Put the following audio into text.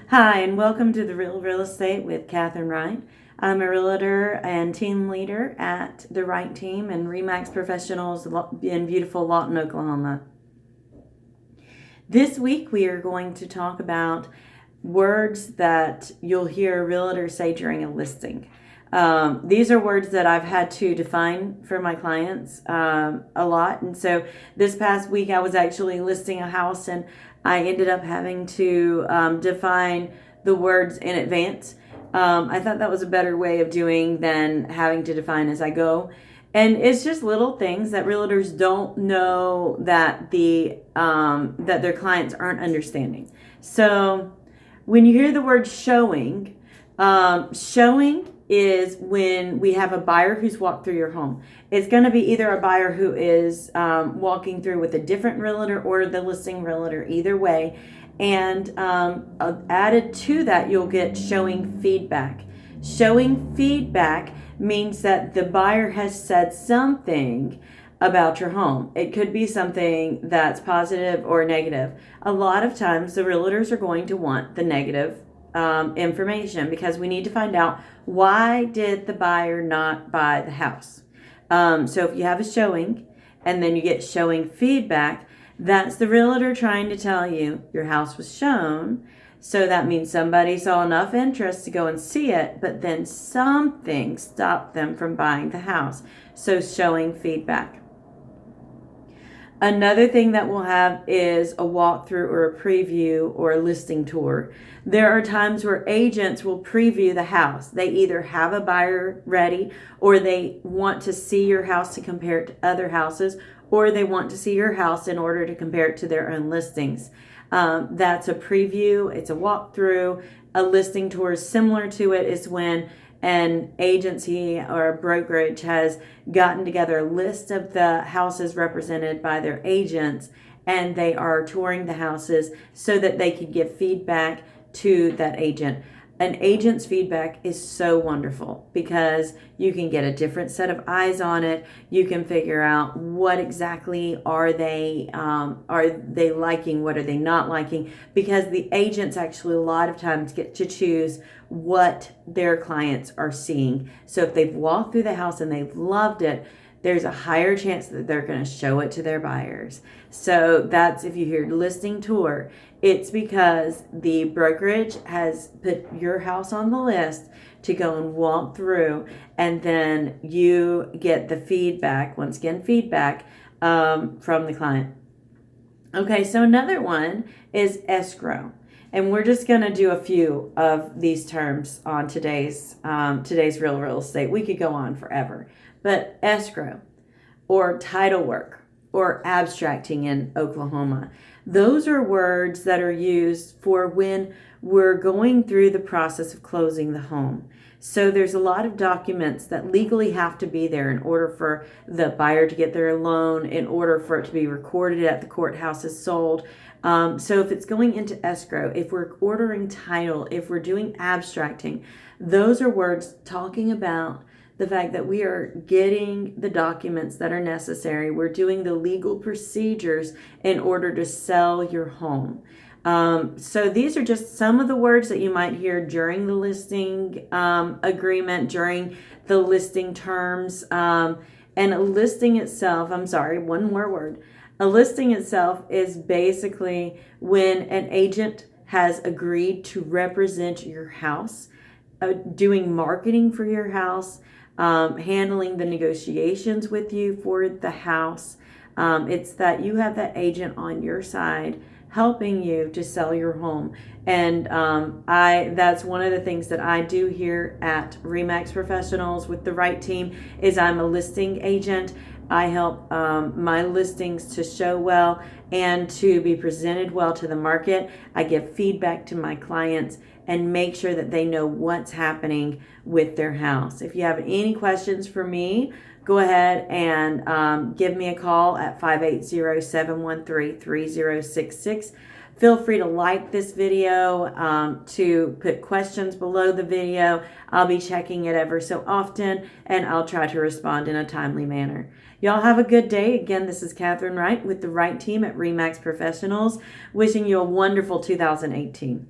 Hi, and welcome to The Real Estate with Catherine Wright. I'm a realtor and team leader at the Wright team and Remax Professionals in beautiful Lawton, Oklahoma. This week we are going to talk about words that you'll hear a realtor say during a listing. These are words that I've had to define for my clients a lot. And so this past week I was actually listing a house and I ended up having to define the words in advance. I thought that was a better way of doing than having to define as I go. And it's just little things that realtors don't know that that their clients aren't understanding. So when you hear the word showing, showing is when we have a buyer who's walked through your home. It's going to be either a buyer who is walking through with a different realtor or the listing realtor, either way. And added to that, you'll get showing feedback. Showing feedback means that the buyer has said something about your home. It could be something that's positive or negative. A lot of times the realtors are going to want the negative information because we need to find out, why did the buyer not buy the house? So if you have a showing and then you get showing feedback, that's the realtor trying to tell you your house was shown. So that means somebody saw enough interest to go and see it, but then something stopped them from buying the house. So showing feedback. Another thing that we'll have is a walkthrough or a preview or a listing tour. There are times where agents will preview the house. They either have a buyer ready, or they want to see your house to compare it to other houses, or they want to see your house in order to compare it to their own listings. That's a preview. It's a walkthrough. A listing tour is similar to it is when an agency or a brokerage has gotten together a list of the houses represented by their agents, and they are touring the houses so that they can give feedback to that agent. An agent's feedback is so wonderful because you can get a different set of eyes on it. You can figure out what exactly are they liking, what are they not liking, because the agents actually a lot of times get to choose what their clients are seeing. So if they've walked through the house and they've loved it, there's a higher chance that they're going to show it to their buyers. So that's, if you hear listing tour, it's because the brokerage has put your house on the list to go and walk through, and then you get the feedback, once again, feedback from the client. Okay, so another one is escrow. And we're just going to do a few of these terms on today's real estate. We could go on forever. But escrow or title work or abstracting in Oklahoma, those are words that are used for when we're going through the process of closing the home. So there's a lot of documents that legally have to be there in order for the buyer to get their loan, in order for it to be recorded at the courthouse as sold. So if it's going into escrow, if we're ordering title, if we're doing abstracting, those are words talking about the fact that we are getting the documents that are necessary. We're doing the legal procedures in order to sell your home. So these are just some of the words that you might hear during the listing agreement, during the listing terms. And a listing itself, one more word. A listing itself is basically when an agent has agreed to represent your house, doing marketing for your house, handling the negotiations with you for the house. It's that you have that agent on your side helping you to sell your home. And that's one of the things that I do here at Remax Professionals with the Wright team is I'm a listing agent. I help my listings to show well and to be presented well to the market. I give feedback to my clients and make sure that they know what's happening with their house. If you have any questions for me, go ahead and give me a call at 580-713-3066. Feel free to like this video, to put questions below the video. I'll be checking it ever so often, and I'll try to respond in a timely manner. Y'all have a good day. Again, this is Catherine Wright with the Wright team at Remax Professionals, wishing you a wonderful 2018.